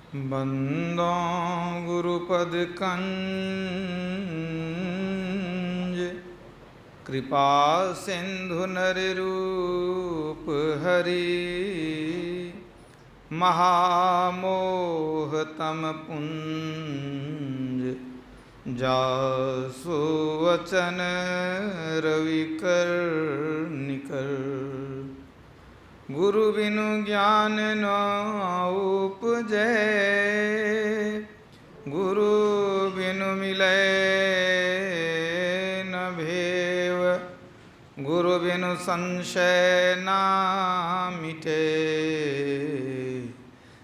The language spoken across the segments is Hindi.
बंदो गुरुपद कंज कृपा सिंधु नररूप हरि महामोह तम पुंज जासु वचन रविकर निकर गुरु बिनु ज्ञान न उपजै गुरु बिनु मिलै न भेव गुरु बिनु संशय न मिटे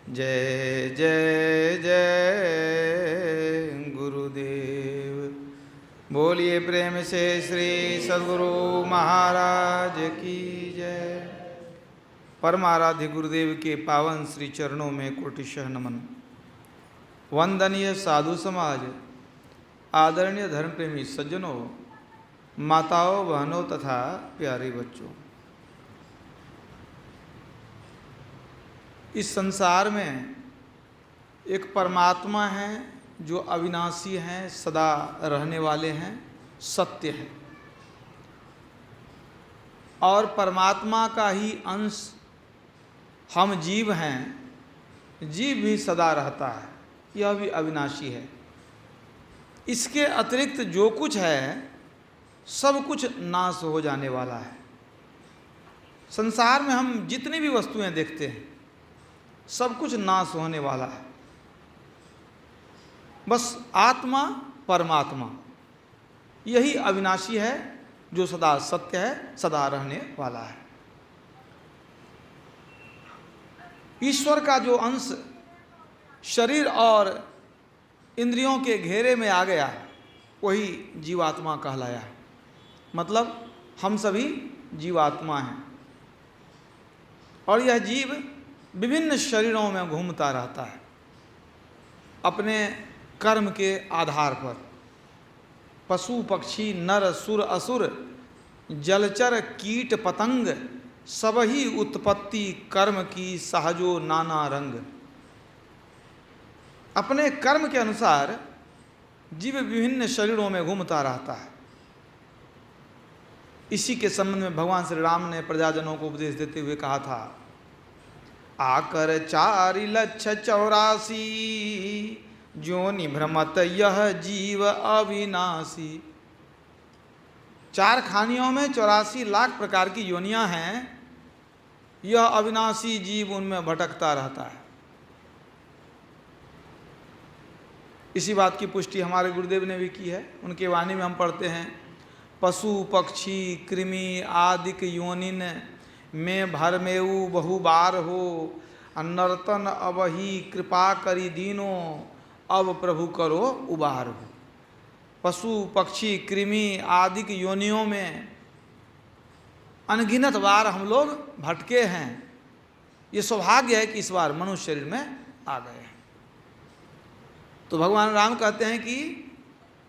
जय जय जय गुरुदेव। बोलिए प्रेम से श्री सद्गुरु महाराज की जय। परमाराध्य गुरुदेव के पावन श्री चरणों में कोटिशः नमन। वंदनीय साधु समाज, आदरणीय धर्म प्रेमी सज्जनों, माताओं, बहनों तथा प्यारे बच्चों, इस संसार में एक परमात्मा है जो अविनाशी हैं, सदा रहने वाले हैं, सत्य है। और परमात्मा का ही अंश हम जीव हैं। जीव भी सदा रहता है, यह भी अविनाशी है। इसके अतिरिक्त जो कुछ है सब कुछ नाश हो जाने वाला है। संसार में हम जितनी भी वस्तुएं देखते हैं सब कुछ नाश होने वाला है। बस आत्मा परमात्मा यही अविनाशी है, जो सदा सत्य है, सदा रहने वाला है। ईश्वर का जो अंश शरीर और इंद्रियों के घेरे में आ गया वही जीवात्मा कहलाया है। मतलब हम सभी जीवात्मा हैं और यह जीव विभिन्न शरीरों में घूमता रहता है अपने कर्म के आधार पर। पशु पक्षी नर सुर असुर जलचर कीट पतंग सबही उत्पत्ति कर्म की सहजो नाना रंग। अपने कर्म के अनुसार जीव विभिन्न शरीरों में घूमता रहता है। इसी के संबंध में भगवान श्री राम ने प्रजाजनों को उपदेश देते हुए कहा था, आकर 4,84,000 जोनि भ्रमत यह जीव अविनाशी। 4 खानियों में 84 लाख प्रकार की योनियां हैं। यह अविनाशी जीव उनमें भटकता रहता है। इसी बात की पुष्टि हमारे गुरुदेव ने भी की है। उनके वाणी में हम पढ़ते हैं, पशु पक्षी कृमि आदिक योनिन में भरमेऊ बहु बार हो, नर्तन अबही कृपा करी दीनो, अब प्रभु करो उबार हो। पशु पक्षी कृमि आदि की योनियों में अनगिनत बार हम लोग भटके हैं। ये सौभाग्य है कि इस बार मनुष्य शरीर में आ गए हैं। तो भगवान राम कहते हैं कि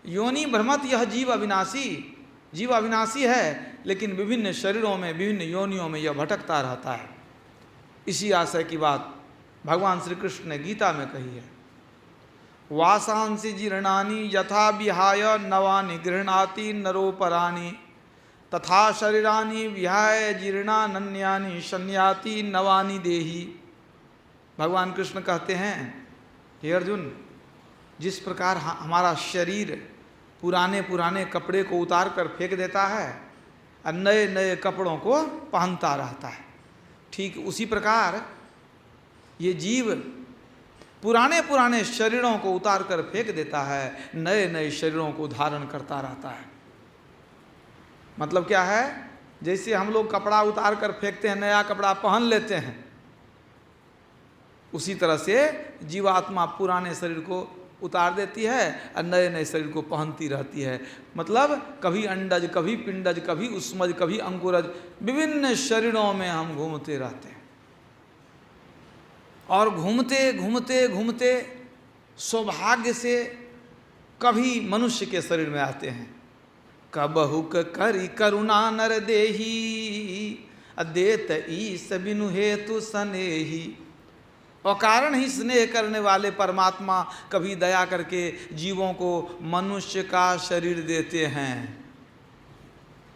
योनि भ्रमत यह जीव अविनाशी। जीव अविनाशी है लेकिन विभिन्न शरीरों में विभिन्न योनियों में यह भटकता रहता है। इसी आशय की बात भगवान श्री कृष्ण ने गीता में कही है, वासांसि जीर्णानि यथा विहाय नवानि गृह्णाति नरोपराणि, तथा शरीरानि विहाय जीर्णानन्यानि शन्याति नवानि देहि। भगवान कृष्ण कहते हैं, हे अर्जुन, जिस प्रकार हमारा शरीर पुराने पुराने कपड़े को उतार कर फेंक देता है और नए नए कपड़ों को पहनता रहता है, ठीक उसी प्रकार ये जीव पुराने पुराने शरीरों को उतार कर फेंक देता है, नए नए शरीरों को धारण करता रहता है। मतलब क्या है, जैसे हम लोग कपड़ा उतार कर फेंकते हैं, नया कपड़ा पहन लेते हैं, उसी तरह से जीवात्मा पुराने शरीर को उतार देती है और नए नए शरीर को पहनती रहती है। मतलब कभी अंडज, कभी पिंडज, कभी उष्मज, कभी अंकुरज, विभिन्न शरीरों में हम घूमते रहते हैं। और घूमते घूमते घूमते सौभाग्य से कभी मनुष्य के शरीर में आते हैं। कबहुक करी करुणा नर देही, अदेत ईस बिनु हेतु सनेही। अकारण ही स्नेह करने वाले परमात्मा कभी दया करके जीवों को मनुष्य का शरीर देते हैं।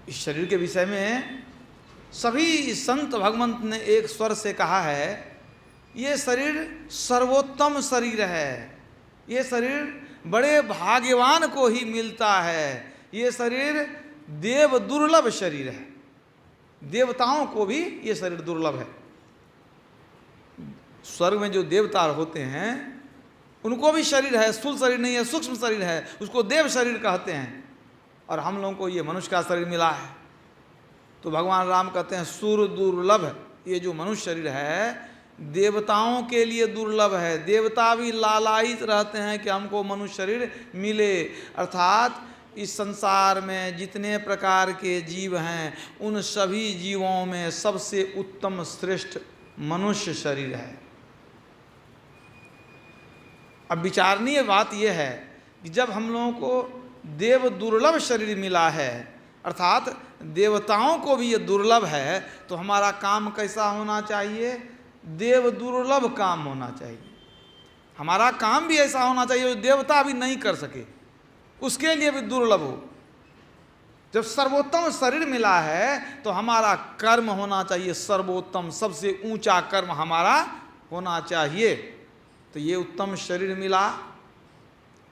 इस शरीर के विषय में सभी संत भगवंत ने एक स्वर से कहा है, ये शरीर सर्वोत्तम शरीर है, ये शरीर बड़े भाग्यवान को ही मिलता है, ये शरीर देव दुर्लभ शरीर है, देवताओं को भी ये शरीर दुर्लभ है। स्वर्ग में जो देवता होते हैं उनको भी शरीर है, स्थूल शरीर नहीं है, सूक्ष्म शरीर है, उसको देव शरीर कहते हैं। और हम लोगों को ये मनुष्य का शरीर मिला है। तो भगवान राम कहते हैं सुर दुर्लभ, ये जो मनुष्य शरीर है देवताओं के लिए दुर्लभ है। देवता भी लालायित रहते हैं कि हमको मनुष्य शरीर मिले। अर्थात इस संसार में जितने प्रकार के जीव हैं उन सभी जीवों में सबसे उत्तम श्रेष्ठ मनुष्य शरीर है। अब विचारणीय बात यह है कि जब हम लोगों को देव दुर्लभ शरीर मिला है, अर्थात देवताओं को भी ये दुर्लभ है, तो हमारा काम कैसा होना चाहिए? देव दुर्लभ काम होना चाहिए। हमारा काम भी ऐसा होना चाहिए जो देवता भी नहीं कर सके, उसके लिए भी दुर्लभ हो। जब सर्वोत्तम शरीर मिला है तो हमारा कर्म होना चाहिए सर्वोत्तम, सबसे ऊंचा कर्म हमारा होना चाहिए। तो ये उत्तम शरीर मिला,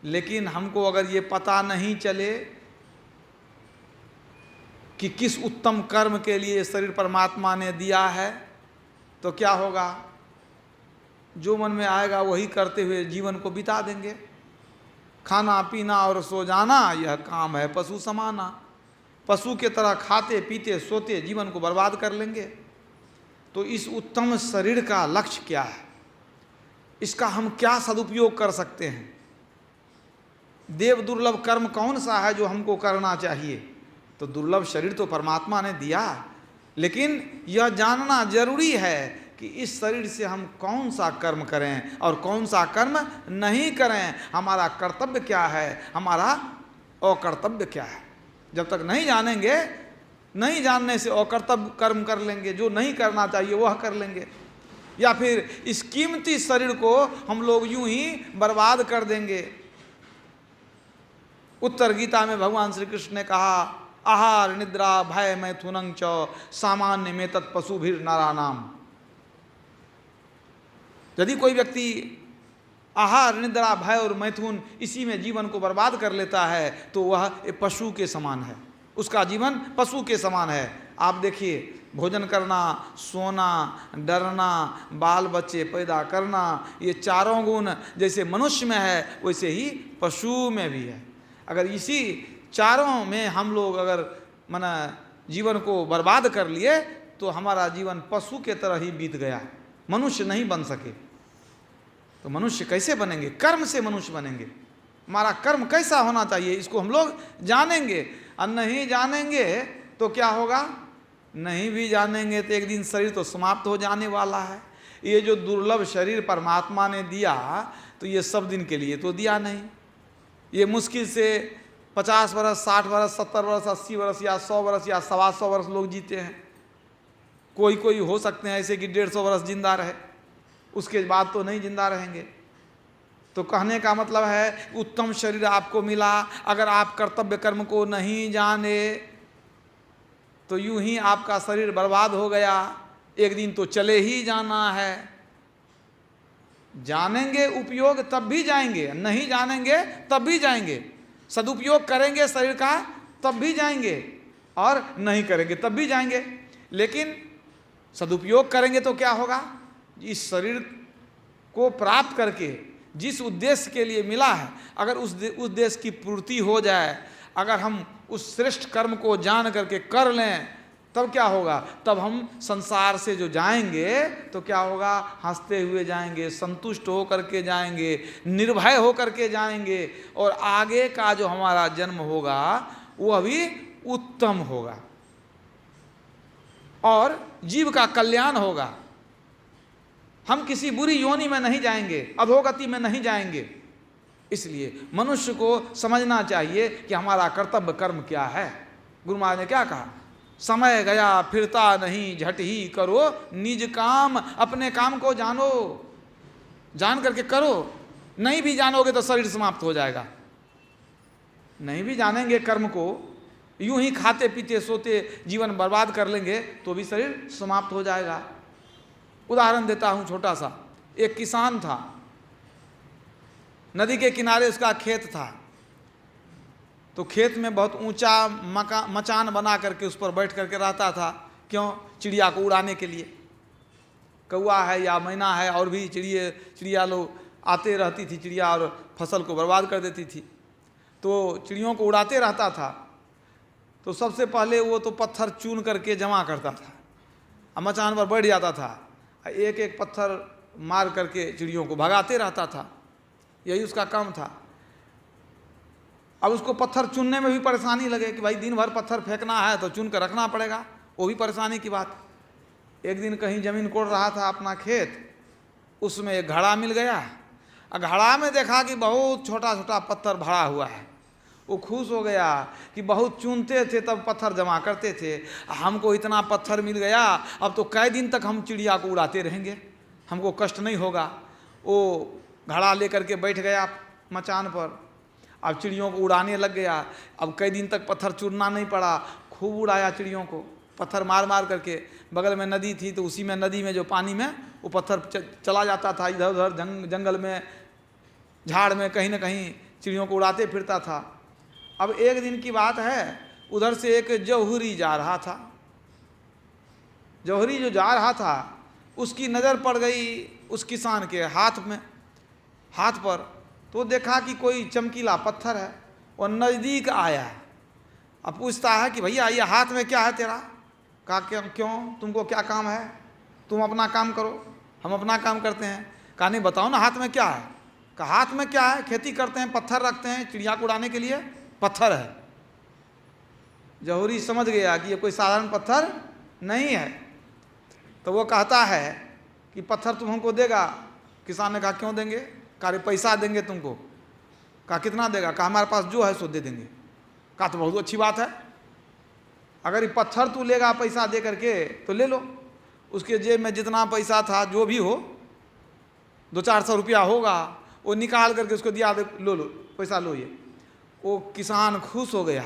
लेकिन हमको अगर ये पता नहीं चले कि किस उत्तम कर्म के लिए शरीर परमात्मा ने दिया है, तो क्या होगा? जो मन में आएगा वही करते हुए जीवन को बिता देंगे। खाना पीना और सो जाना यह काम है पशु समाना। पशु के तरह खाते पीते सोते जीवन को बर्बाद कर लेंगे। तो इस उत्तम शरीर का लक्ष्य क्या है? इसका हम क्या सदुपयोग कर सकते हैं? देव दुर्लभ कर्म कौन सा है जो हमको करना चाहिए? तो दुर्लभ शरीर तो परमात्मा ने दिया, लेकिन यह जानना जरूरी है कि इस शरीर से हम कौन सा कर्म करें और कौन सा कर्म नहीं करें। हमारा कर्तव्य क्या है, हमारा अकर्तव्य क्या है। जब तक नहीं जानेंगे, नहीं जानने से अकर्तव्य कर्म कर लेंगे, जो नहीं करना चाहिए वह कर लेंगे, या फिर इस कीमती शरीर को हम लोग यूं ही बर्बाद कर देंगे। उत्तर गीता में भगवान श्री कृष्ण ने कहा, आहार निद्रा भय मैथुनं च सामान्य में तत्पशुभिर नारानाम। यदि कोई व्यक्ति आहार निद्रा भय और मैथुन इसी में जीवन को बर्बाद कर लेता है तो वह पशु के समान है, उसका जीवन पशु के समान है। आप देखिए, भोजन करना, सोना, डरना, बाल बच्चे पैदा करना, ये चारों गुण जैसे मनुष्य में है वैसे ही पशु में भी है। अगर इसी चारों में हम लोग अगर माना जीवन को बर्बाद कर लिए तो हमारा जीवन पशु के तरह ही बीत गया, मनुष्य नहीं बन सके। तो मनुष्य कैसे बनेंगे? कर्म से मनुष्य बनेंगे। हमारा कर्म कैसा होना चाहिए इसको हम लोग जानेंगे, और नहीं जानेंगे तो क्या होगा? नहीं भी जानेंगे तो एक दिन शरीर तो समाप्त हो जाने वाला है। ये जो दुर्लभ शरीर परमात्मा ने दिया तो ये सब दिन के लिए तो दिया नहीं। ये मुश्किल से 50 वर्ष, 60 वर्ष, 70 वर्ष, 80 वर्ष या 100 वर्ष या 125 वर्ष लोग जीते हैं। कोई कोई हो सकते हैं ऐसे कि 150 वर्ष जिंदा रहे, उसके बाद तो नहीं जिंदा रहेंगे। तो कहने का मतलब है उत्तम शरीर आपको मिला, अगर आप कर्तव्य कर्म को नहीं जाने तो यूं ही आपका शरीर बर्बाद हो गया। एक दिन तो चले ही जाना है। जानेंगे उपयोग तब भी जाएंगे, नहीं जानेंगे तब भी जाएंगे। सदुपयोग करेंगे शरीर का तब भी जाएंगे, और नहीं करेंगे तब भी जाएंगे। लेकिन सदुपयोग करेंगे तो क्या होगा? इस शरीर को प्राप्त करके जिस उद्देश्य के लिए मिला है, अगर उस उद्देश्य की पूर्ति हो जाए, अगर हम उस श्रेष्ठ कर्म को जान करके कर लें, तब क्या होगा? तब हम संसार से जो जाएंगे तो क्या होगा? हंसते हुए जाएंगे, संतुष्ट हो करके जाएंगे, निर्भय हो करके जाएंगे, और आगे का जो हमारा जन्म होगा वह भी उत्तम होगा और जीव का कल्याण होगा। हम किसी बुरी योनि में नहीं जाएंगे, अधोगति में नहीं जाएंगे। इसलिए मनुष्य को समझना चाहिए कि हमारा कर्तव्य कर्म क्या है। गुरु महाराज ने क्या कहा? समय गया फिरता नहीं, झट ही करो निज काम, अपने काम को जानो। जान करके करो, नहीं भी जानोगे तो शरीर समाप्त हो जाएगा। नहीं भी जानेंगे कर्म को, यूं ही खाते पीते सोते जीवन बर्बाद कर लेंगे तो भी शरीर समाप्त हो जाएगा। उदाहरण देता हूं छोटा सा। एक किसान था, नदी के किनारे उसका खेत था, तो खेत में बहुत ऊंचा मचान बना करके उस पर बैठ करके रहता था। क्यों? चिड़िया को उड़ाने के लिए। कौआ है या मैना है और भी चिड़िया लोग आते रहती थी, चिड़िया और फसल को बर्बाद कर देती थी, तो चिड़ियों को उड़ाते रहता था। तो सबसे पहले वो तो पत्थर चून करके जमा करता था, मचान पर बैठ जाता था, एक एक पत्थर मार करके चिड़ियों को भगाते रहता था। यही उसका काम था। अब उसको पत्थर चुनने में भी परेशानी लगे कि भाई दिन भर पत्थर फेंकना है तो चुन कर रखना पड़ेगा, वो भी परेशानी की बात। एक दिन कहीं ज़मीन कोड़ रहा था अपना खेत, उसमें एक घड़ा मिल गया। घड़ा में देखा कि बहुत छोटा छोटा पत्थर भरा हुआ है। वो खुश हो गया कि बहुत चुनते थे तब पत्थर जमा करते थे, हमको इतना पत्थर मिल गया, अब तो कई दिन तक हम चिड़िया को उड़ाते रहेंगे, हमको कष्ट नहीं होगा। वो घड़ा लेकर के बैठ गया मचान पर, अब चिड़ियों को उड़ाने लग गया। अब कई दिन तक पत्थर चुनना नहीं पड़ा, खूब उड़ाया चिड़ियों को, पत्थर मार मार करके। बगल में नदी थी तो उसी में, नदी में जो पानी में वो पत्थर चला जाता था, इधर उधर जंगल में, झाड़ में, कहीं ना कहीं चिड़ियों को उड़ाते फिरता था। अब एक दिन की बात है, उधर से एक जौहरी जा रहा था। जौहरी जो जा रहा था उसकी नज़र पड़ गई उस किसान के हाथ पर, तो देखा कि कोई चमकीला पत्थर है, और नज़दीक आया। अब पूछता है कि भैया ये हाथ में क्या है तेरा? कहा क्यों, तुमको क्या काम है? तुम अपना काम करो, हम अपना काम करते हैं। कहा नहीं, बताओ ना हाथ में क्या है? कहा हाथ में क्या है, खेती करते हैं, पत्थर रखते हैं, चिड़िया को उड़ाने के लिए पत्थर है। जौहरी समझ गया कि ये कोई साधारण पत्थर नहीं है, तो वो कहता है कि पत्थर तुम हमको देगा? किसान ने कहा क्यों देंगे? कहा पैसा देंगे तुमको। कहा कितना देगा? कहा हमारे पास जो है सो दे देंगे। कहा तो बहुत अच्छी बात है, अगर ये पत्थर तू लेगा पैसा दे करके तो ले लो। उसके जेब में जितना पैसा था, जो भी हो, 200-400 रुपया होगा, वो निकाल करके उसको दिया, लो पैसा लो। ये वो किसान खुश हो गया,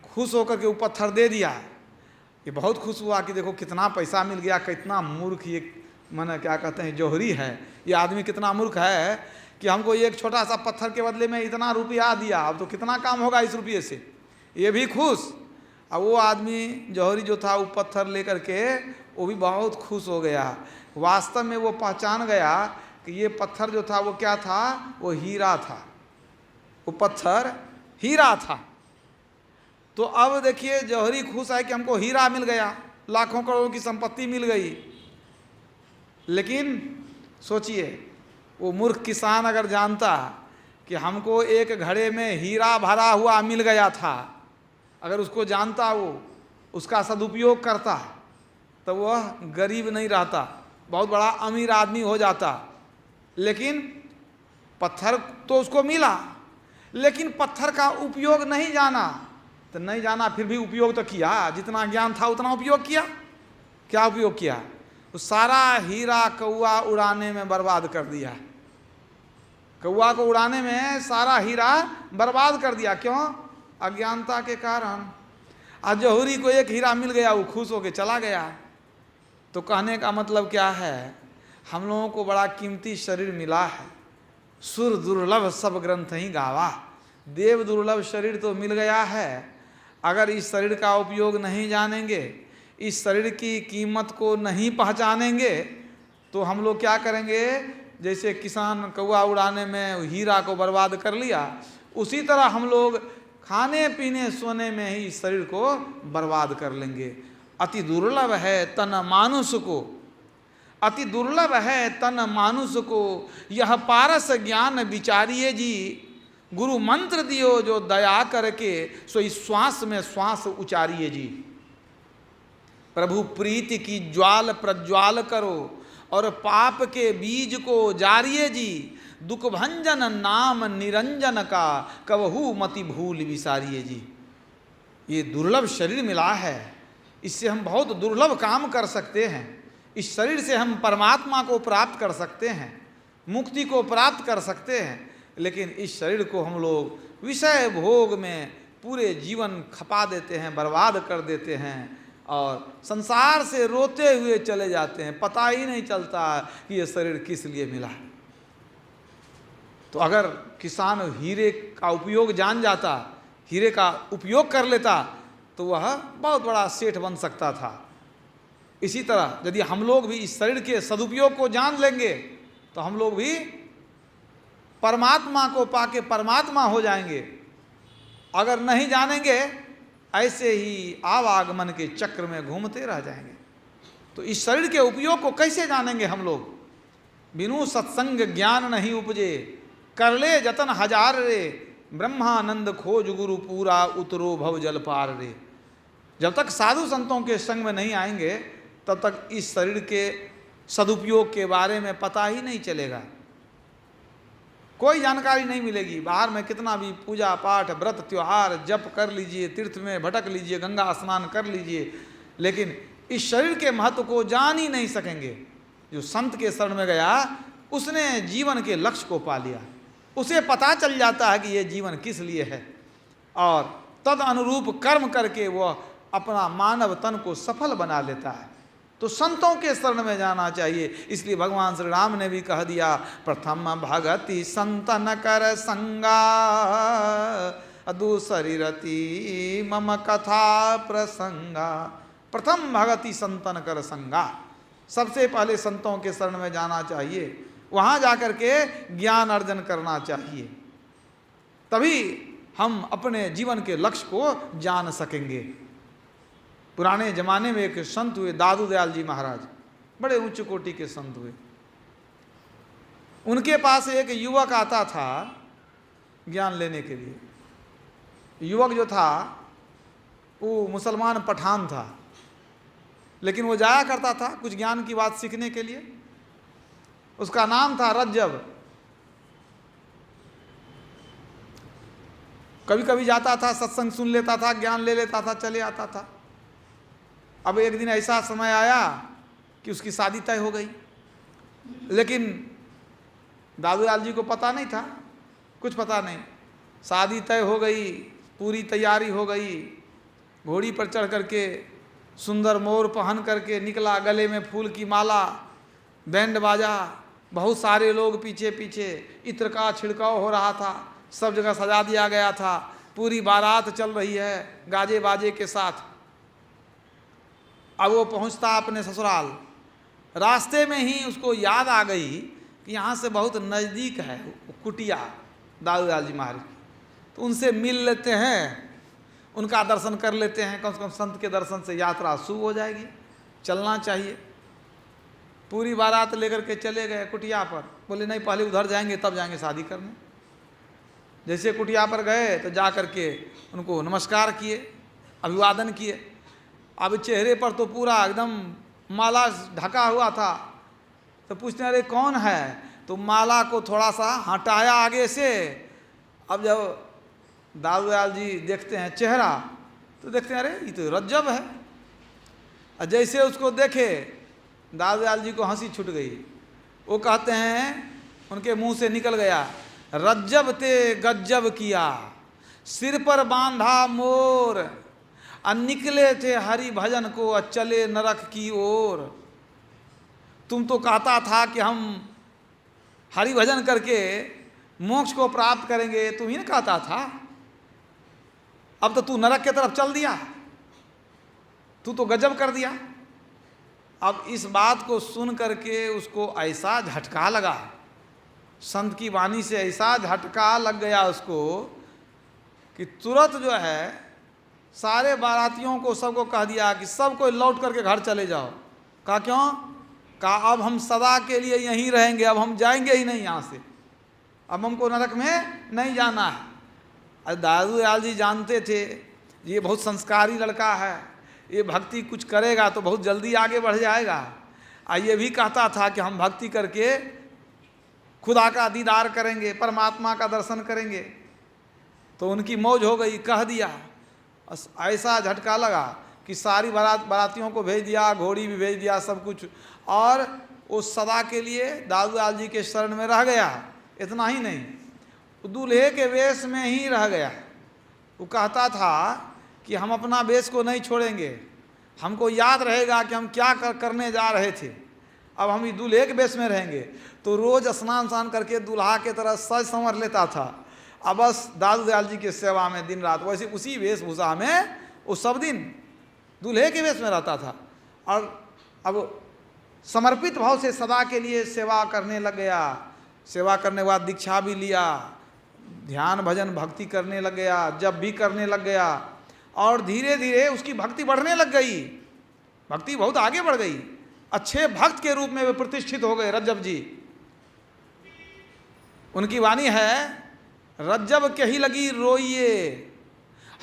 खुश होकर के वो पत्थर दे दिया। ये बहुत खुश हुआ कि देखो कितना पैसा मिल गया, कितना मूर्ख ये, माने क्या कहते हैं, जौहरी है, ये आदमी कितना मूर्ख है कि हमको एक छोटा सा पत्थर के बदले में इतना रुपया दिया, अब तो कितना काम होगा इस रुपये से। ये भी खुश। अब वो आदमी जौहरी जो था वो पत्थर लेकर के वो भी बहुत खुश हो गया। वास्तव में वो पहचान गया कि ये पत्थर जो था वो क्या था, वो हीरा था, वो पत्थर हीरा था। तो अब देखिए जौहरी खुश है कि हमको हीरा मिल गया, लाखों करोड़ों की संपत्ति मिल गई। लेकिन सोचिए वो मूर्ख किसान अगर जानता कि हमको एक घड़े में हीरा भरा हुआ मिल गया था, अगर उसको जानता, वो उसका सदुपयोग करता, तो वह गरीब नहीं रहता, बहुत बड़ा अमीर आदमी हो जाता। लेकिन पत्थर तो उसको मिला, लेकिन पत्थर का उपयोग नहीं जाना। तो नहीं जाना फिर भी उपयोग तो किया, जितना ज्ञान था उतना उपयोग किया। क्या उपयोग किया? तो सारा हीरा कौआ उड़ाने में बर्बाद कर दिया। कौआ को उड़ाने में सारा हीरा बर्बाद कर दिया। क्यों? अज्ञानता के कारण। आज जौहरी को एक हीरा मिल गया, वो खुश होकर चला गया। तो कहने का मतलब क्या है, हम लोगों को बड़ा कीमती शरीर मिला है, सुर दुर्लभ सब ग्रंथ ही गावा। देव दुर्लभ शरीर तो मिल गया है, अगर इस शरीर का उपयोग नहीं जानेंगे, इस शरीर की कीमत को नहीं पहचानेंगे, तो हम लोग क्या करेंगे? जैसे किसान कौआ उड़ाने में हीरा को बर्बाद कर लिया, उसी तरह हम लोग खाने पीने सोने में ही इस शरीर को बर्बाद कर लेंगे। अति दुर्लभ है तन मानुष को, अति दुर्लभ है तन मानुष को, यह पारस ज्ञान विचारिए जी। गुरु मंत्र दियो जो दया करके, सो इस श्वास में श्वास उचारिए जी। प्रभु प्रीति की ज्वाल प्रज्वाल करो, और पाप के बीज को जारिए जी। दुख भंजन नाम निरंजन का, कबहू मति भूल विसारिए जी। ये दुर्लभ शरीर मिला है, इससे हम बहुत दुर्लभ काम कर सकते हैं। इस शरीर से हम परमात्मा को प्राप्त कर सकते हैं। मुक्ति को प्राप्त कर सकते हैं। लेकिन इस शरीर को हम लोग विषय भोग में पूरे जीवन खपा देते हैं, बर्बाद कर देते हैं और संसार से रोते हुए चले जाते हैं। पता ही नहीं चलता कि ये शरीर किस लिए मिला। तो अगर किसान हीरे का उपयोग जान जाता, हीरे का उपयोग कर लेता, तो वह बहुत बड़ा सेठ बन सकता था। इसी तरह यदि हम लोग भी इस शरीर के सदुपयोग को जान लेंगे तो हम लोग भी परमात्मा को पाके परमात्मा हो जाएंगे। अगर नहीं जानेंगे, ऐसे ही आवागमन के चक्र में घूमते रह जाएंगे। तो इस शरीर के उपयोग को कैसे जानेंगे हम लोग? बिनु सत्संग ज्ञान नहीं उपजे, कर ले जतन हजार रे, ब्रह्मानंद खोज गुरु पूरा, उतरो भव जल पार रे। जब तक साधु संतों के संग में नहीं आएंगे तब तक इस शरीर के सदुपयोग के बारे में पता ही नहीं चलेगा, कोई जानकारी नहीं मिलेगी। बाहर में कितना भी पूजा पाठ व्रत त्योहार जप कर लीजिए, तीर्थ में भटक लीजिए, गंगा स्नान कर लीजिए, लेकिन इस शरीर के महत्व को जान ही नहीं सकेंगे। जो संत के शरण में गया उसने जीवन के लक्ष्य को पा लिया, उसे पता चल जाता है कि ये जीवन किस लिए है और तद अनुरूप कर्म करके वह अपना मानव तन को सफल बना लेता है। तो संतों के शरण में जाना चाहिए। इसलिए भगवान श्री राम ने भी कह दिया, प्रथम भगति संतन कर संगा, दूसरी रति मम कथा प्रसंगा। प्रथम भगति संतन कर संगा, सबसे पहले संतों के शरण में जाना चाहिए, वहाँ जाकर के ज्ञान अर्जन करना चाहिए, तभी हम अपने जीवन के लक्ष्य को जान सकेंगे। पुराने जमाने में एक संत हुए, दादू दयाल जी महाराज, बड़े उच्च कोटि के संत हुए। उनके पास एक युवक आता था ज्ञान लेने के लिए। युवक जो था वो मुसलमान पठान था, लेकिन वो जाया करता था कुछ ज्ञान की बात सीखने के लिए। उसका नाम था रज्जब। कभी कभी जाता था, सत्संग सुन लेता था, ज्ञान ले लेता था, चले आता था। अब एक दिन ऐसा समय आया कि उसकी शादी तय हो गई, लेकिन दादूलाल जी को पता नहीं था, कुछ पता नहीं। शादी तय हो गई, पूरी तैयारी हो गई, घोड़ी पर चढ़ करके सुंदर मोर पहन करके निकला, गले में फूल की माला, बैंड बाजा, बहुत सारे लोग पीछे पीछे, इत्र का छिड़काव हो रहा था, सब जगह सजा दिया गया था, पूरी बारात चल रही है गाजे बाजे के साथ। अब वो पहुंचता अपने ससुराल, रास्ते में ही उसको याद आ गई कि यहाँ से बहुत नज़दीक है कुटिया दादूलाल जी महाराज, तो उनसे मिल लेते हैं, उनका दर्शन कर लेते हैं, कम से कम संत के दर्शन से यात्रा शुभ हो जाएगी, चलना चाहिए। पूरी बारात लेकर के चले गए कुटिया पर। बोले नहीं, पहले उधर जाएंगे तब जाएंगे शादी करने। जैसे कुटिया पर गए तो जा कर के उनको नमस्कार किए, अभिवादन किए। अब चेहरे पर तो पूरा एकदम माला ढका हुआ था, तो पूछते अरे कौन है, तो माला को थोड़ा सा हटाया आगे से। अब जब दादूलाल जी देखते हैं चेहरा तो देखते हैं अरे ये तो रज्जब है। और जैसे उसको देखे दादूलाल जी को हंसी छूट गई। वो कहते हैं, उनके मुंह से निकल गया, रज्जब ते गज्जब किया, सिर पर बांधा मोर, निकले थे हरि भजन को, चले नरक की ओर। तुम तो कहता था कि हम हरि भजन करके मोक्ष को प्राप्त करेंगे, तुम ही ना कहता था, अब तो तू नरक की तरफ चल दिया, तू तो गजब कर दिया। अब इस बात को सुन करके उसको ऐसा झटका लगा, संत की वाणी से ऐसा झटका लग गया उसको कि तुरंत जो है सारे बारातियों को सबको कह दिया कि सब कोई लौट करके घर चले जाओ। कहा क्यों? कहा अब हम सदा के लिए यहीं रहेंगे, अब हम जाएंगे ही नहीं यहाँ से, अब हमको नरक में नहीं जाना है। अरे दादूलाल जी जानते थे ये बहुत संस्कारी लड़का है, ये भक्ति कुछ करेगा तो बहुत जल्दी आगे बढ़ जाएगा। ये भी कहता था कि हम भक्ति करके खुदा का दीदार करेंगे, परमात्मा का दर्शन करेंगे। तो उनकी मौज हो गई, कह दिया। ऐसा झटका लगा कि सारी बारातियों को भेज दिया, घोड़ी भी भेज दिया, सब कुछ। और वो सदा के लिए दादूलाल जी के शरण में रह गया। इतना ही नहीं, वो दूल्हे के वेश में ही रह गया। वो कहता था कि हम अपना वेश को नहीं छोड़ेंगे, हमको याद रहेगा कि हम क्या करने जा रहे थे, अब हम दूल्हे के वेश में रहेंगे। तो रोज़ स्नान करके दूल्हा के तरह सज संवर लेता था। अब बस दादूलाल जी की सेवा में दिन रात, वैसे उसी वेशभूषा में वो सब दिन दूल्हे के वेश में रहता था। और अब समर्पित भाव से सदा के लिए सेवा करने लग गया। सेवा करने के बाद दीक्षा भी लिया, ध्यान भजन भक्ति करने लग गया, जब भी करने लग गया। और धीरे धीरे उसकी भक्ति बढ़ने लग गई, भक्ति बहुत आगे बढ़ गई। अच्छे भक्त के रूप में वे प्रतिष्ठित हो गए रज्जब जी। उनकी वाणी है, रज्जब कही लगी रोइए,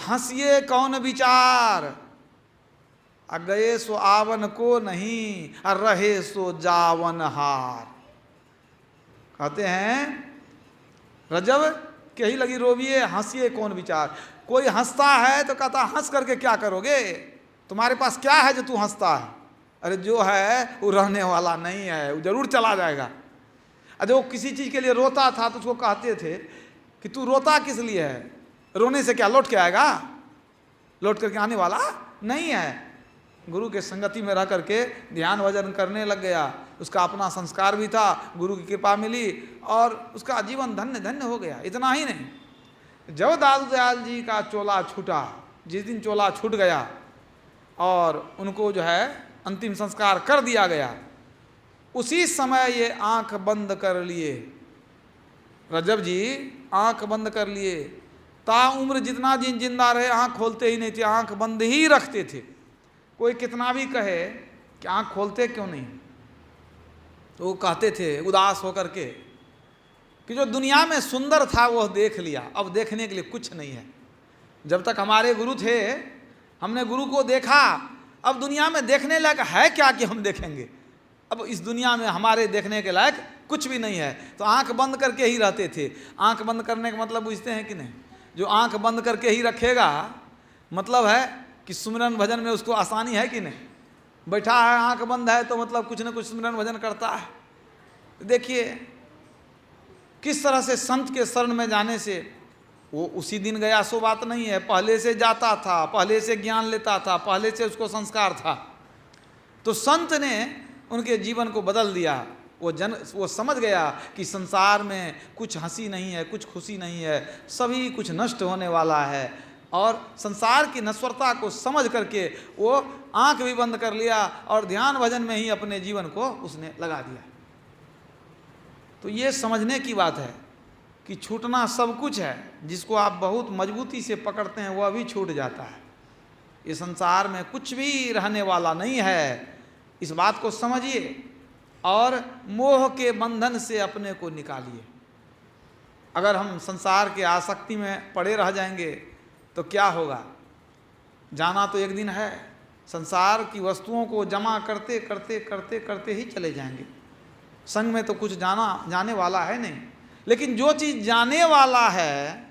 हंसिए कौन विचार, गए सो आवन को नहीं, और रहे सो जावन हार। कहते हैं रज्जब कही लगी रोइए, हंसिए कौन विचार। कोई हंसता है तो कहता हंस करके क्या करोगे, तुम्हारे पास क्या है जो तू हंसता है। अरे जो है वो रहने वाला नहीं है, वो जरूर चला जाएगा। अरे वो किसी चीज़ के लिए रोता था तो उसको कहते थे कि तू रोता किस लिए है, रोने से क्या लौट के आएगा, लौट करके आने वाला नहीं है। गुरु के संगति में रह करके ध्यान भजन करने लग गया। उसका अपना संस्कार भी था, गुरु की कृपा मिली और उसका जीवन धन्य धन्य हो गया। इतना ही नहीं, जब दादूलाल जी का चोला छूटा, जिस दिन चोला छूट गया और उनको जो है अंतिम संस्कार कर दिया गया, उसी समय ये आंख बंद कर लिए रज्जब जी, आंख बंद कर लिए। ताउम्र जितना दिन जिंदा रहे आंख खोलते ही नहीं थे, आंख बंद ही रखते थे। कोई कितना भी कहे कि आंख खोलते क्यों नहीं, तो वो कहते थे उदास होकर के कि जो दुनिया में सुंदर था वह देख लिया, अब देखने के लिए कुछ नहीं है। जब तक हमारे गुरु थे हमने गुरु को देखा, अब दुनिया में देखने लायक है क्या कि हम देखेंगे। अब इस दुनिया में हमारे देखने के लायक कुछ भी नहीं है, तो आंख बंद करके ही रहते थे। आंख बंद करने का मतलब बुझते हैं कि नहीं, जो आंख बंद करके ही रखेगा मतलब है कि सुमिरन भजन में उसको आसानी है कि नहीं। बैठा है आंख बंद है तो मतलब कुछ न कुछ सुमिरन भजन करता है। देखिए किस तरह से संत के शरण में जाने से, वो उसी दिन गया सो बात नहीं है, पहले से जाता था, पहले से ज्ञान लेता था, पहले से उसको संस्कार था। तो संत ने उनके जीवन को बदल दिया। वो समझ गया कि संसार में कुछ हंसी नहीं है, कुछ खुशी नहीं है, सभी कुछ नष्ट होने वाला है। और संसार की नश्वरता को समझ करके वो आंख भी बंद कर लिया और ध्यान भजन में ही अपने जीवन को उसने लगा दिया। तो ये समझने की बात है कि छूटना सब कुछ है, जिसको आप बहुत मजबूती से पकड़ते हैं वह भी छूट जाता है। ये संसार में कुछ भी रहने वाला नहीं है, इस बात को समझिए और मोह के बंधन से अपने को निकालिए। अगर हम संसार के आसक्ति में पड़े रह जाएंगे तो क्या होगा, जाना तो एक दिन है। संसार की वस्तुओं को जमा करते करते करते करते ही चले जाएंगे। संग में तो कुछ जाने वाला है नहीं, लेकिन जो चीज़ जाने वाला है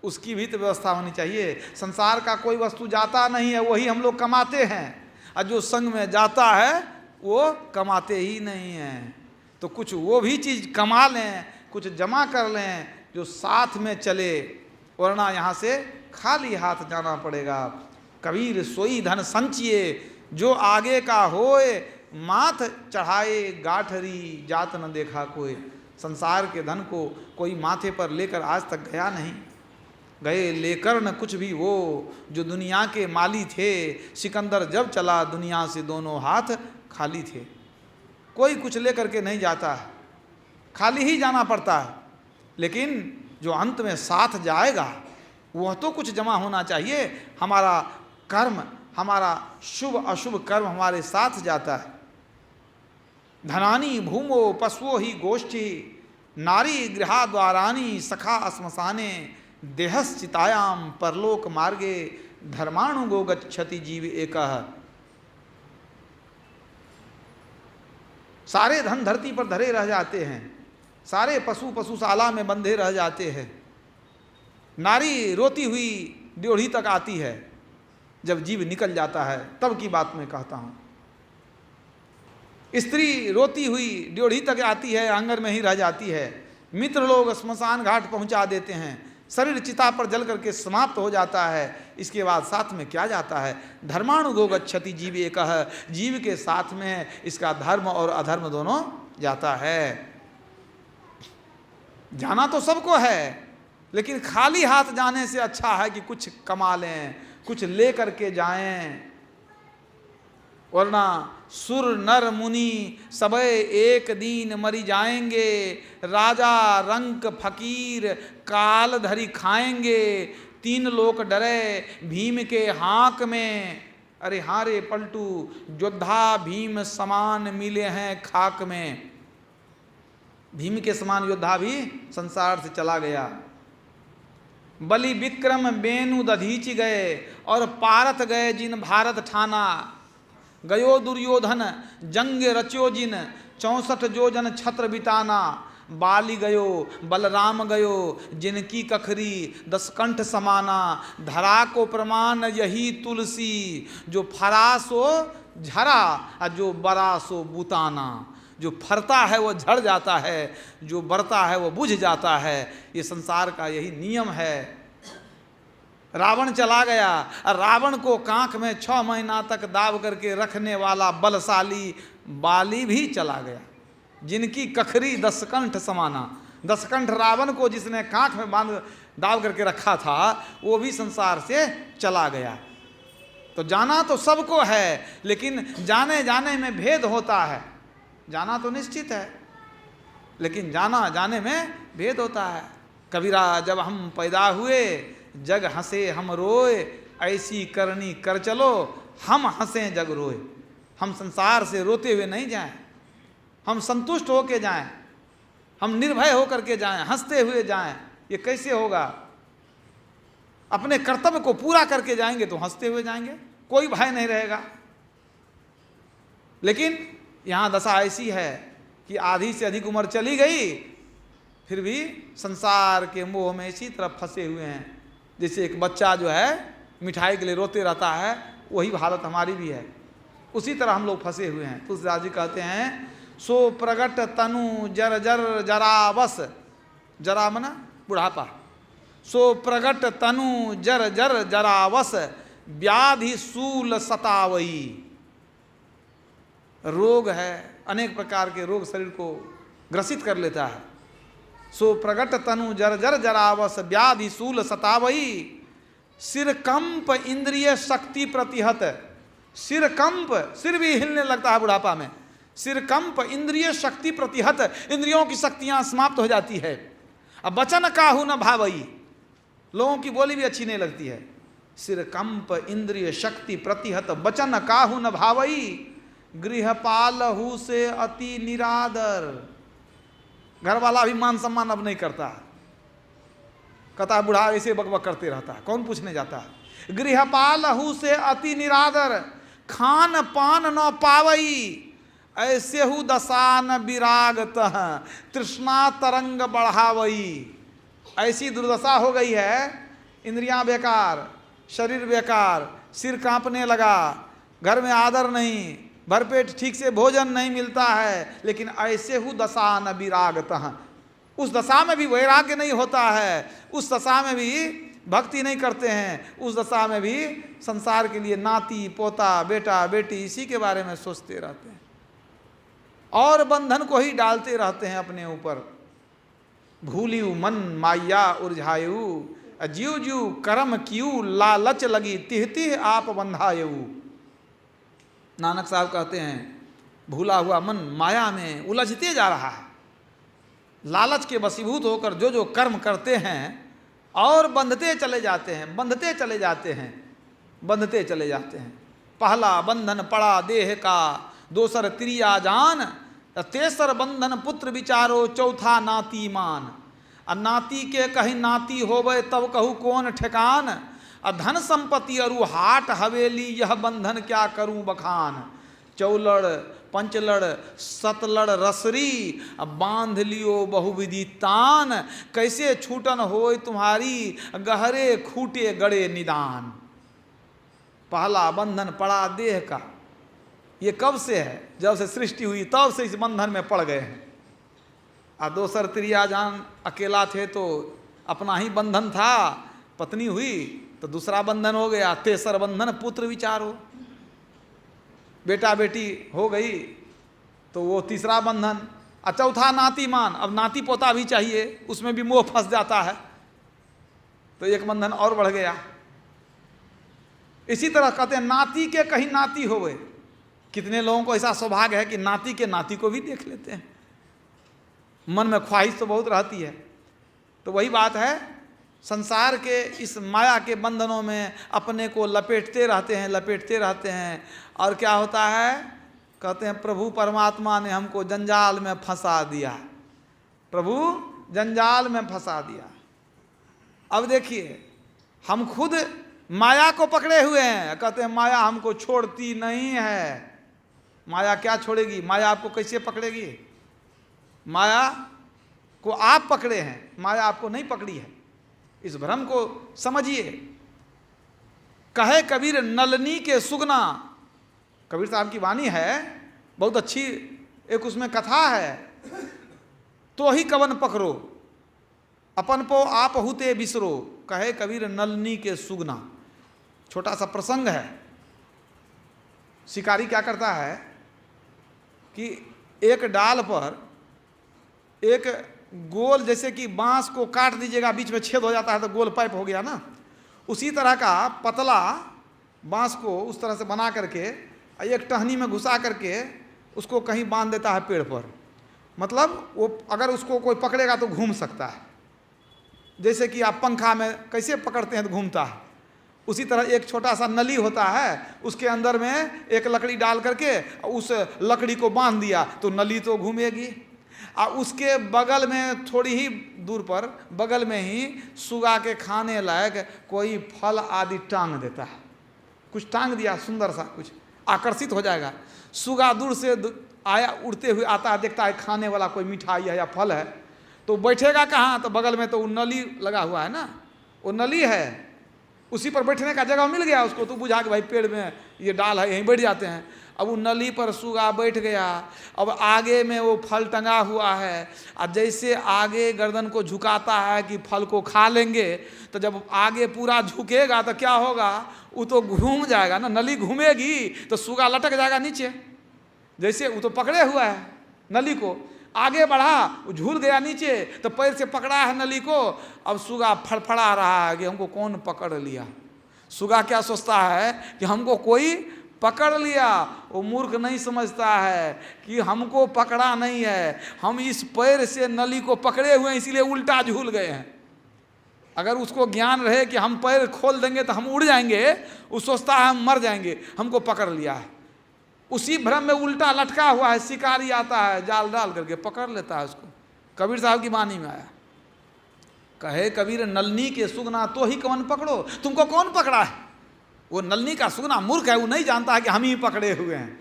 उसकी भी तो व्यवस्था होनी चाहिए। संसार का कोई वस्तु जाता नहीं है, वही हम लोग कमाते हैं, और जो संग में जाता है वो कमाते ही नहीं हैं। तो कुछ वो भी चीज़ कमा लें, कुछ जमा कर लें जो साथ में चले, वरना यहाँ से खाली हाथ जाना पड़ेगा। कबीर सोई धन संचिए, जो आगे का होए माथ चढ़ाए गाठरी, जात न देखा कोई। संसार के धन को कोई माथे पर लेकर आज तक गया नहीं, गए लेकर न कुछ भी वो जो दुनिया के माली थे। सिकंदर जब चला दुनिया से दोनों हाथ खाली थे। कोई कुछ लेकर के नहीं जाता है, खाली ही जाना पड़ता है। लेकिन जो अंत में साथ जाएगा वह तो कुछ जमा होना चाहिए। हमारा कर्म, हमारा शुभ अशुभ कर्म हमारे साथ जाता है। धनानी भूमो पशुओ ही गोष्ठी, नारी गृहाद्वारानी सखा श्मशाने, देहश्चितायाम परलोक मार्गे, धर्माणुगो गच्छति जीव एकः। सारे धन धरती पर धरे रह जाते हैं, सारे पशु पशुशाला में बंधे रह जाते हैं। नारी रोती हुई ड्योढ़ी तक आती है, जब जीव निकल जाता है तब की बात मैं कहता हूँ। स्त्री रोती हुई ड्योढ़ी तक आती है, आंगन में ही रह जाती है। मित्र लोग स्मशान घाट पहुंचा देते हैं, शरीर चिता पर जल करके समाप्त हो जाता है। इसके बाद साथ में क्या जाता है? धर्मानुगो गच्छति जीव एकः, जीव के साथ में इसका धर्म और अधर्म दोनों जाता है। जाना तो सबको है, लेकिन खाली हाथ जाने से अच्छा है कि कुछ कमा लें, कुछ ले करके जाएं। वरना सुर नर मुनि सबे एक दिन मरी जाएंगे, राजा रंक फकीर काल धरी खाएंगे, तीन लोक डरे भीम के हाक में। अरे हाँ रे पलटू, योद्धा भीम समान मिले हैं खाक में। भीम के समान योद्धा भी संसार से चला गया। बलि विक्रम बेनु दधीचि गए, और पारत गए जिन भारत ठाना। गयो दुर्योधन जंग रच्यो जिन, 64 जोजन छत्र बिताना। बाली गयो बलराम गयो, जिनकी कखरी 10 कंठ समाना। धरा को प्रमाण यही तुलसी, जो फरा सो झरा और जो बरा सो बुताना। जो फरता है वो झड़ जाता है, जो बढ़ता है वो बुझ जाता है। ये संसार का यही नियम है। रावण चला गया, और रावण को कांख में 6 महीना तक दाब करके रखने वाला बलशाली बाली भी चला गया, जिनकी कखरी 10 कंठ समाना। 10 कंठ रावण को जिसने कांख में बांध दाब करके रखा था, वो भी संसार से चला गया। तो जाना तो सबको है, लेकिन जाने जाने में भेद होता है। जाना तो निश्चित है, लेकिन जाना जाने में भेद होता है। कबीरा जब हम पैदा हुए, जग हंसे हम रोए, ऐसी करनी कर चलो, हम हंसें जग रोए। हम संसार से रोते हुए नहीं जाएं, हम संतुष्ट होकर जाएं, हम निर्भय होकर के जाएं, हंसते हुए जाएं। ये कैसे होगा? अपने कर्तव्य को पूरा करके जाएंगे तो हंसते हुए जाएंगे, कोई भय नहीं रहेगा। लेकिन यहाँ दशा ऐसी है कि आधी से अधिक उम्र चली गई, फिर भी संसार के मोह में इसी तरफ फंसे हुए हैं। जैसे एक बच्चा जो है मिठाई के लिए रोते रहता है, वही हालत हमारी भी है। उसी तरह हम लोग फंसे हुए हैं। तुलसीदास जी कहते हैं, सो प्रगट तनु जर जर जरा बस, जरा मना बुढ़ापा। सो प्रगट तनु जर जर जरा बस, व्याधि सूल सतावई। रोग है, अनेक प्रकार के रोग शरीर को ग्रसित कर लेता है। सो प्रगट तनु जर जर जरावस, व्याधि सूल सतावई। सिर कंप इंद्रिय शक्ति प्रतिहत। सिर कंप, सिर भी हिलने लगता है बुढ़ापा में। सिर कंप इंद्रिय शक्ति प्रतिहत, इंद्रियों की शक्तियां समाप्त हो जाती है। अब वचन काहू न भावई, लोगों की बोली भी अच्छी नहीं लगती है। सिर कंप इंद्रिय शक्ति प्रतिहत, वचन काहू न भावई। गृहपालहू से अति निरादर। घर वाला भी मान सम्मान अब नहीं करता, कहता बूढ़ा ऐसे बकबक करते रहता है, कौन पूछने जाता है। गृहपालहू से अति निरादर, खान पान न पावई। ऐसे हु दशान विरागतः, तृष्णा तरंग बढ़ावई। ऐसी दुर्दशा हो गई है, इंद्रियां बेकार, शरीर बेकार, सिर कांपने लगा, घर में आदर नहीं, भरपेट ठीक से भोजन नहीं मिलता है। लेकिन ऐसे हु दशा न विरागतः, उस दशा में भी वैराग्य नहीं होता है, उस दशा में भी भक्ति नहीं करते हैं, उस दशा में भी संसार के लिए नाती पोता बेटा बेटी इसी के बारे में सोचते रहते हैं, और बंधन को ही डालते रहते हैं अपने ऊपर। भूलियु मन माया उलझायु, जीव जीव कर्म कियु लालच लगी, तिह तिह आप बंधायु। नानक साहब कहते हैं, भूला हुआ मन माया में उलझते जा रहा है, लालच के वशीभूत होकर जो जो कर्म करते हैं और बंधते चले जाते हैं, बंधते चले जाते हैं, बंधते चले जाते हैं। पहला बंधन पड़ा देह का, दोसर त्रिया जान, तेसर बंधन पुत्र विचारो, चौथा नाती मान। आ नाती के कहीं नाती होवे तब कहू कौन ठेकान। धन संपत्ति अरु हाट हवेली, यह बंधन क्या करूं बखान। चौलड़ पंचलड़ सतलड़ रसरी, बांध लियो बहुविधि तान। कैसे छूटन होय तुम्हारी, गहरे खूटे गड़े निदान। पहला बंधन पड़ा देह का, ये कब से है? जब से सृष्टि हुई तब से इस बंधन में पड़ गए हैं। और दोसर त्रिया जान अकेला थे तो अपना ही बंधन था, पत्नी हुई तो दूसरा बंधन हो गया, तेसर बंधन पुत्र विचारो, बेटा बेटी हो गई तो वो तीसरा बंधन, और चौथा नातीमान, अब नाती पोता भी चाहिए, उसमें भी मोह फंस जाता है तो एक बंधन और बढ़ गया। इसी तरह कहते हैं नाती के कहीं नाती हो गए। कितने लोगों को ऐसा सौभाग्य है कि नाती के नाती को भी देख लेते हैं। मन में ख्वाहिश तो बहुत रहती है। तो वही बात है, संसार के इस माया के बंधनों में अपने को लपेटते रहते हैं और क्या होता है? कहते हैं प्रभु परमात्मा ने हमको जंजाल में फंसा दिया, प्रभु जंजाल में फंसा दिया। अब देखिए, हम खुद माया को पकड़े हुए हैं, कहते हैं माया हमको छोड़ती नहीं है। माया क्या छोड़ेगी? माया आपको कैसे पकड़ेगी? माया को आप पकड़े हैं, माया आपको नहीं पकड़ी है। इस भ्रम को समझिए। कहे कबीर नलनी के सुगना, कबीर साहब की वाणी है, बहुत अच्छी एक उसमें कथा है। तो ही कवन पकड़ो अपन पो आप हुते बिसरो, कहे कबीर नलनी के सुगना। छोटा सा प्रसंग है। शिकारी क्या करता है कि एक डाल पर एक गोल, जैसे कि बांस को काट दीजिएगा बीच में छेद हो जाता है तो गोल पाइप हो गया ना, उसी तरह का पतला बांस को उस तरह से बना करके एक टहनी में घुसा करके उसको कहीं बांध देता है पेड़ पर। मतलब वो अगर उसको कोई पकड़ेगा तो घूम सकता है। जैसे कि आप पंखा में कैसे पकड़ते हैं तो घूमता है, उसी तरह एक छोटा सा नली होता है, उसके अंदर में एक लकड़ी डाल करके उस लकड़ी को बांध दिया तो नली तो घूमेगी। और उसके बगल में थोड़ी ही दूर पर बगल में ही सुगा के खाने लायक कोई फल आदि टांग देता है। कुछ टांग दिया सुंदर सा, कुछ आकर्षित हो जाएगा। सुगा दूर से आया, उड़ते हुए आता है, देखता है खाने वाला कोई मिठाई है या फल है, तो बैठेगा कहाँ? तो बगल में तो वो नली लगा हुआ है ना, वो नली है, उसी पर बैठने का जगह मिल गया उसको। तो बुझा कि भाई पेड़ में ये डाल है, यहीं बैठ जाते हैं। अब वो नली पर सुगा बैठ गया। अब आगे में वो फल टंगा हुआ है, और जैसे आगे गर्दन को झुकाता है कि फल को खा लेंगे, तो जब आगे पूरा झुकेगा तो क्या होगा? वो तो घूम जाएगा ना, नली घूमेगी तो सुगा लटक जाएगा नीचे। जैसे वो तो पकड़े हुआ है नली को, आगे बढ़ा, झूल गया नीचे, तो पैर से पकड़ा है नली को। अब सुगा फड़फड़ा रहा है कि हमको कौन पकड़ लिया। सुगा क्या सोचता है कि हमको कोई पकड़ लिया। वो मूर्ख नहीं समझता है कि हमको पकड़ा नहीं है, हम इस पैर से नली को पकड़े हुए हैं, इसीलिए उल्टा झूल गए हैं। अगर उसको ज्ञान रहे कि हम पैर खोल देंगे तो हम उड़ जाएंगे, वो सोचता है हम मर जाएंगे, हमको पकड़ लिया है। उसी भ्रम में उल्टा लटका हुआ है। शिकारी आता है, जाल डाल करके पकड़ लेता है उसको। कबीर साहब की वाणी में आया, कहे कबीर नलनी के सुगना तो ही कवन पकड़ो। तुमको कौन पकड़ा है? वो नलनी का सुगना मूर्ख है, वो नहीं जानता है कि हम ही पकड़े हुए हैं।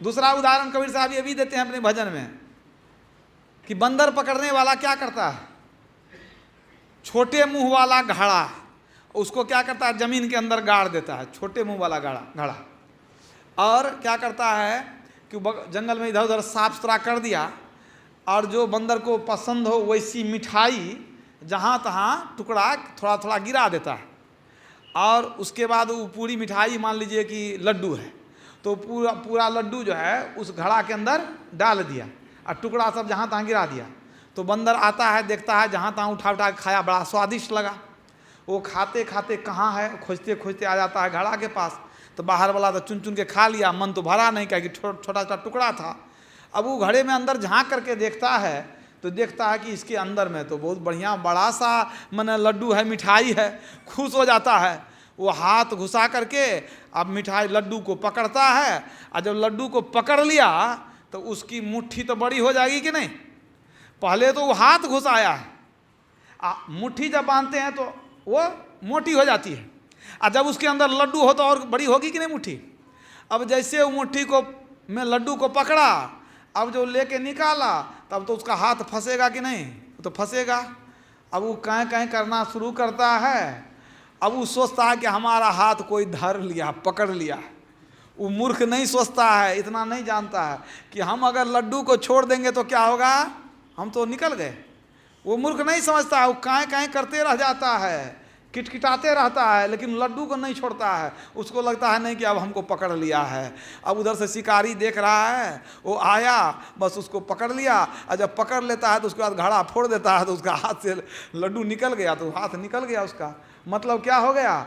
दूसरा उदाहरण कबीर साहब ये भी देते हैं अपने भजन में कि बंदर पकड़ने वाला क्या करता है? छोटे मुंह वाला घड़ा, उसको क्या करता है? जमीन के अंदर गाड़ देता है, छोटे मुंह वाला घड़ा। और क्या करता है कि जंगल में इधर उधर साफ सुथरा कर दिया, और जो बंदर को पसंद हो वैसी मिठाई जहाँ तहाँ टुकड़ा थोड़ा थोड़ा गिरा देता है। और उसके बाद वो पूरी मिठाई, मान लीजिए कि लड्डू है, तो पूरा लड्डू जो है उस घड़ा के अंदर डाल दिया और टुकड़ा सब जहाँ तहाँ गिरा दिया। तो बंदर आता है, देखता है, जहाँ तहाँ उठा उठा खाया, बड़ा स्वादिष्ट लगा। वो खाते खाते कहाँ है, खोजते खोजते आ जाता है घड़ा के पास। तो बाहर वाला तो चुन चुन के खा लिया, मन तो भरा नहीं, क्या कि छोटा सा टुकड़ा था। अब वो घड़े में अंदर झांक करके देखता है तो देखता है कि इसके अंदर में तो बहुत बढ़िया बड़ा सा माने लड्डू है, मिठाई है। खुश हो जाता है, वो हाथ घुसा करके अब मिठाई लड्डू को पकड़ता है। और जब लड्डू को पकड़ लिया तो उसकी मुट्ठी तो बड़ी हो जाएगी कि नहीं? पहले तो वो हाथ घुसाया है, मुट्ठी जब बांधते हैं तो वो मोटी हो जाती है, और जब उसके अंदर लड्डू हो तो और बड़ी होगी कि नहीं मुट्ठी? अब जैसे वो मुट्ठी को में लड्डू को पकड़ा, अब जो लेके निकाला, तब तो उसका हाथ फंसेगा कि नहीं? तो फंसेगा। अब वो कहीं कहीं करना शुरू करता है। अब वो सोचता है कि हमारा हाथ कोई धर लिया, पकड़ लिया। वो मूर्ख नहीं सोचता है, इतना नहीं जानता है कि हम अगर लड्डू को छोड़ देंगे तो क्या होगा, हम तो निकल गए। वो मूर्ख नहीं समझता है, वो काएँ काएँ करते रह जाता है, किटकिटाते रहता है, लेकिन लड्डू को नहीं छोड़ता है। उसको लगता है नहीं कि अब हमको पकड़ लिया है। अब उधर से शिकारी देख रहा है, वो आया, बस उसको पकड़ लिया, और जब पकड़ लेता है तो उसके बाद घड़ा फोड़ देता है, तो उसका हाथ से लड्डू निकल गया, तो हाथ निकल गया उसका। मतलब क्या हो गया,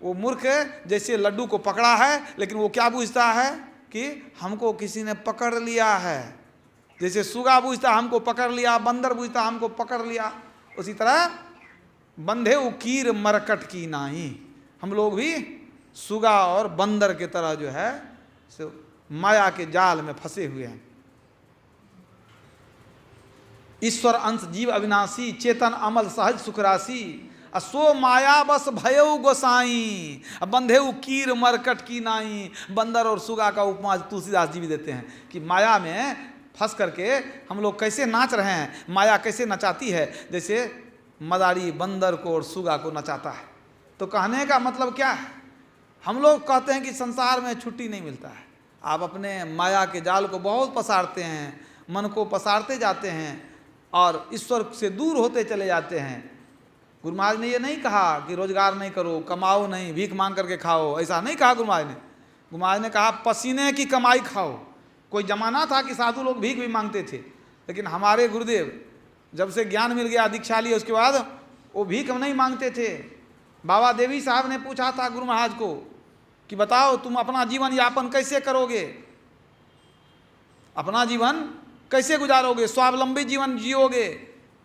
वो मूर्ख जैसे लड्डू को पकड़ा है, लेकिन वो क्या बूझता है कि हमको किसी ने पकड़ लिया है। जैसे सुगा बूझता हमको पकड़ लिया, बंदर बूझता हमको पकड़ लिया, उसी तरह बंधे उकीर मरकट की नाई, हम लोग भी सुगा और बंदर के तरह जो है सो माया के जाल में फंसे हुए हैं। ईश्वर अंश जीव अविनाशी, चेतन अमल सहज सुखराशि, असो माया बस भयउ गोसाई, बंधे उकीर मरकट की नाई। बंदर और सुगा का उपमा तुलसीदास जी भी देते हैं कि माया में फंस करके हम लोग कैसे नाच रहे हैं, माया कैसे नचाती है, जैसे मदारी बंदर को और सुगा को नचाता है। तो कहने का मतलब क्या है, हम लोग कहते हैं कि संसार में छुट्टी नहीं मिलता है। आप अपने माया के जाल को बहुत पसारते हैं, मन को पसारते जाते हैं और ईश्वर से दूर होते चले जाते हैं। गुरु महाराज ने ये नहीं कहा कि रोजगार नहीं करो, कमाओ नहीं, भीख मांग करके खाओ, ऐसा नहीं कहा गुरु महाराज ने। गुरु महाराज ने कहा पसीने की कमाई खाओ। कोई जमाना था कि साधु लोग भीख भी मांगते थे, लेकिन हमारे गुरुदेव जब से ज्ञान मिल गया, दीक्षा ली, उसके बाद वो भीख नहीं मांगते थे। बाबा देवी साहब ने पूछा था गुरु महाराज को कि बताओ तुम अपना जीवन यापन कैसे करोगे, अपना जीवन कैसे गुजारोगे, स्वावलंबी जीवन जियोगे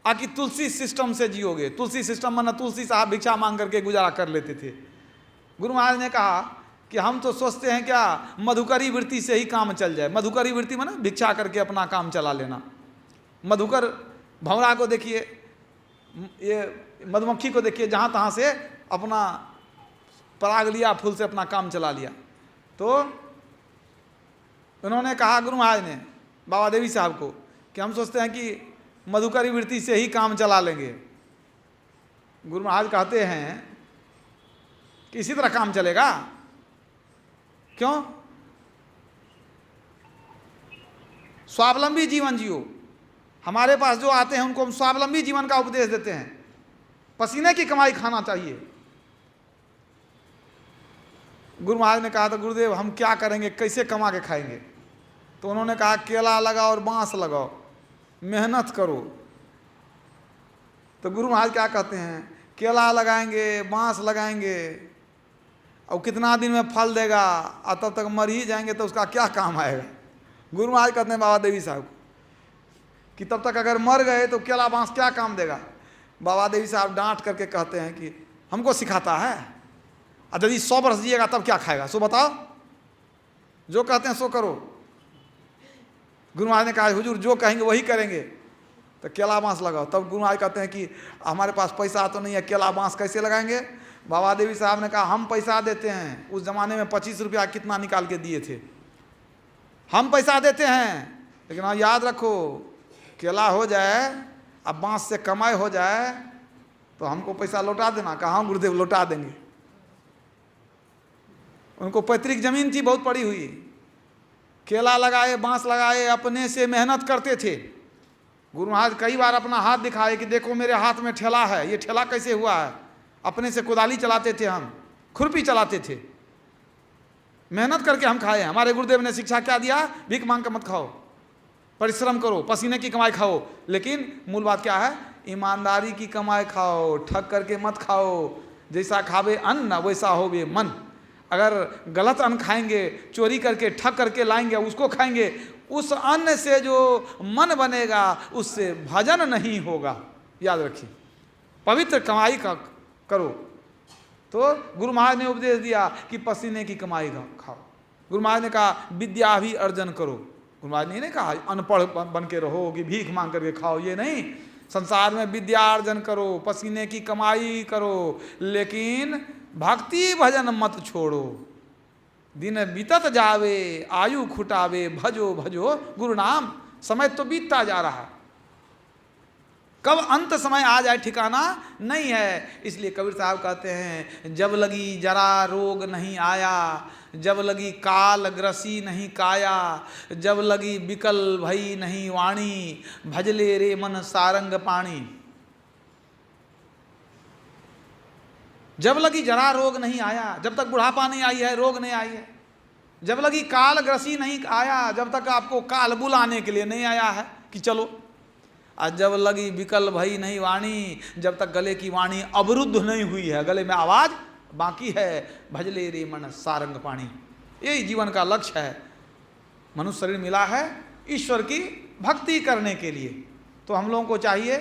आकि तुलसी सिस्टम से जियोगे। तुलसी सिस्टम माना तुलसी साहब भिक्षा मांग करके गुजारा कर लेते थे। गुरु महाराज ने कहा कि हम तो सोचते हैं क्या मधुकरी वृत्ति से ही काम चल जाए। मधुकरी वृत्ति माना भिक्षा करके अपना काम चला लेना। मधुकर भंवरा को देखिए, ये मधुमक्खी को देखिए, जहाँ तहाँ से अपना पराग लिया, फूल से अपना काम चला लिया। तो उन्होंने कहा गुरु महाराज ने बाबा देवी साहब को कि हम सोचते हैं कि मधुकरी वृत्ति से ही काम चला लेंगे। गुरु महाराज कहते हैं कि इसी तरह काम चलेगा। क्यों? स्वावलंबी जीवन जियो। हमारे पास जो आते हैं उनको हम स्वावलंबी जीवन का उपदेश देते हैं। पसीने की कमाई खाना चाहिए। गुरु महाराज ने कहा था गुरुदेव हम क्या करेंगे, कैसे कमा के खाएंगे? तो उन्होंने कहा केला लगाओ और बांस लगाओ, मेहनत करो। तो गुरु महाराज क्या कहते हैं, केला लगाएंगे, बांस लगाएंगे, और कितना दिन में फल देगा, और तब तक मर ही जाएंगे, तो उसका क्या काम आएगा? गुरु महाराज कहते हैं बाबा देवी साहब को कि तब तक अगर मर गए तो केला बांस क्या काम देगा? बाबा देवी साहब डांट करके कहते हैं कि हमको सिखाता है, और यदि 100 वर्ष जिएगा तब क्या खाएगा, सो बताओ, जो कहते हैं सो करो। गुरु महाराज ने कहा हुजूर जो कहेंगे वही करेंगे, तो केला बांस लगाओ। तब गुरु महाराज कहते हैं कि हमारे पास पैसा तो नहीं है, केला बांस कैसे लगाएंगे? बाबा देवी साहब ने कहा हम पैसा देते हैं। उस जमाने में 25 रुपया कितना निकाल के दिए थे। हम पैसा देते हैं, लेकिन हाँ याद रखो केला हो जाए अब बांस से कमाई हो जाए तो हमको पैसा लौटा देना। कहा हाँ गुरुदेव लौटा देंगे। उनको पैतृक जमीन थी बहुत पड़ी हुई, केला लगाए, बांस लगाए, अपने से मेहनत करते थे। गुरु महाराज कई बार अपना हाथ दिखाए कि देखो मेरे हाथ में ठेला है, ये ठेला कैसे हुआ है? अपने से कुदाली चलाते थे, हम खुरपी चलाते थे, मेहनत करके हम खाए। हमारे गुरुदेव ने शिक्षा क्या दिया? भीख मांग कर मत खाओ, परिश्रम करो, पसीने की कमाई खाओ। लेकिन मूल बात क्या है? ईमानदारी की कमाई खाओ, ठग करके मत खाओ। जैसा खावे अन्न वैसा होवे मन। अगर गलत अन्न खाएंगे, चोरी करके ठग करके लाएंगे, उसको खाएंगे, उस अन्न से जो मन बनेगा उससे भजन नहीं होगा। याद रखिए, पवित्र कमाई का करो। तो गुरु महाराज ने उपदेश दिया कि पसीने की कमाई खाओ। गुरु महाराज ने कहा विद्या भी अर्जन करो। गुरु महाराज ने नहीं कहा अनपढ़ बन के रहो कि भीख मांग करके खाओ, ये नहीं। संसार में विद्या अर्जन करो, पसीने की कमाई करो, लेकिन भक्ति भजन मत छोड़ो। दिन बीतत जावे, आयु खुटावे, भजो भजो गुरु नाम। समय तो बीतता जा रहा है, कब अंत समय आ जाए ठिकाना नहीं है। इसलिए कबीर साहब कहते हैं, जब लगी जरा रोग नहीं आया, जब लगी काल ग्रसी नहीं काया, जब लगी बिकल भई नहीं वाणी, भजले रे मन सारंग पाणी। जब लगी जरा रोग नहीं आया, जब तक बुढ़ापा नहीं आई है, रोग नहीं आई है। जब लगी काल ग्रसी नहीं आया, जब तक आपको काल बुलाने के लिए नहीं आया है कि चलो। और जब लगी विकल भई नहीं वाणी, जब तक गले की वाणी अवरुद्ध नहीं हुई है, गले में आवाज बाकी है, भजले रे मन सारंग पाणी। यही जीवन का लक्ष्य है। मनुष्य शरीर मिला है ईश्वर की भक्ति करने के लिए। तो हम लोगों को चाहिए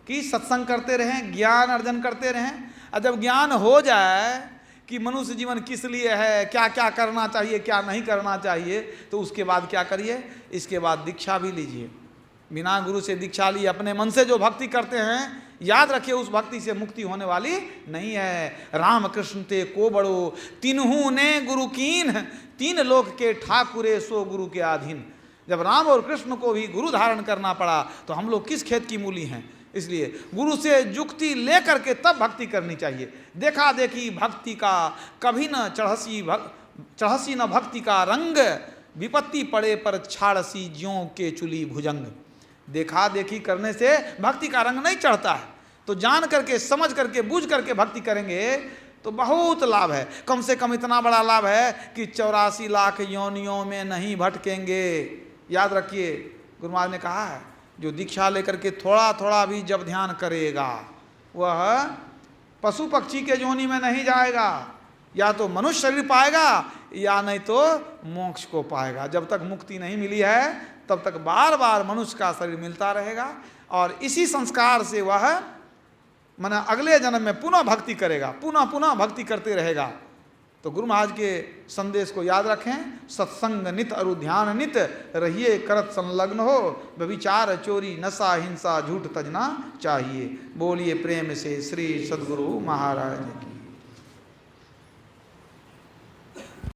कि सत्संग करते रहें, ज्ञान अर्जन करते रहें। और जब ज्ञान हो जाए कि मनुष्य जीवन किस लिए है, क्या क्या करना चाहिए, क्या नहीं करना चाहिए, तो उसके बाद क्या करिए, इसके बाद दीक्षा भी लीजिए। बिना गुरु से दीक्षा लिए अपने मन से जो भक्ति करते हैं, याद रखिए उस भक्ति से मुक्ति होने वाली नहीं है। राम कृष्ण ते को बड़ो, तिन्हू ने गुरु कीन, तीन लोक के ठाकुरे सो गुरु के अधीन। जब राम और कृष्ण को भी गुरु धारण करना पड़ा तो हम लोग किस खेत की मूली हैं। इसलिए गुरु से जुक्ति लेकर के तब भक्ति करनी चाहिए। देखा देखी भक्ति का कभी न चढ़सी न भक्ति का रंग, विपत्ति पड़े पर छाड़सी ज्यों के चुली भुजंग। देखा देखी करने से भक्ति का रंग नहीं चढ़ता है। तो जान करके, समझ करके, बूझ करके भक्ति करेंगे तो बहुत लाभ है। कम से कम इतना बड़ा लाभ है कि 84 लाख योनियों में नहीं भटकेंगे। याद रखिए, गुरु महाराज ने कहा है, जो दीक्षा लेकर के थोड़ा थोड़ा भी जब ध्यान करेगा, वह पशु पक्षी के योनि में नहीं जाएगा, या तो मनुष्य शरीर पाएगा या नहीं तो मोक्ष को पाएगा। जब तक मुक्ति नहीं मिली है तब तक बार बार मनुष्य का शरीर मिलता रहेगा, और इसी संस्कार से वह माने अगले जन्म में पुनः भक्ति करेगा, पुनः पुनः भक्ति करते रहेगा। तो गुरु महाराज के संदेश को याद रखें, सत्संग नित और ध्यान नित, रहिए करत संलग्न हो, व्यभिचार चोरी नशा हिंसा झूठ तजना चाहिए। बोलिए प्रेम से श्री सद्गुरु महाराज की।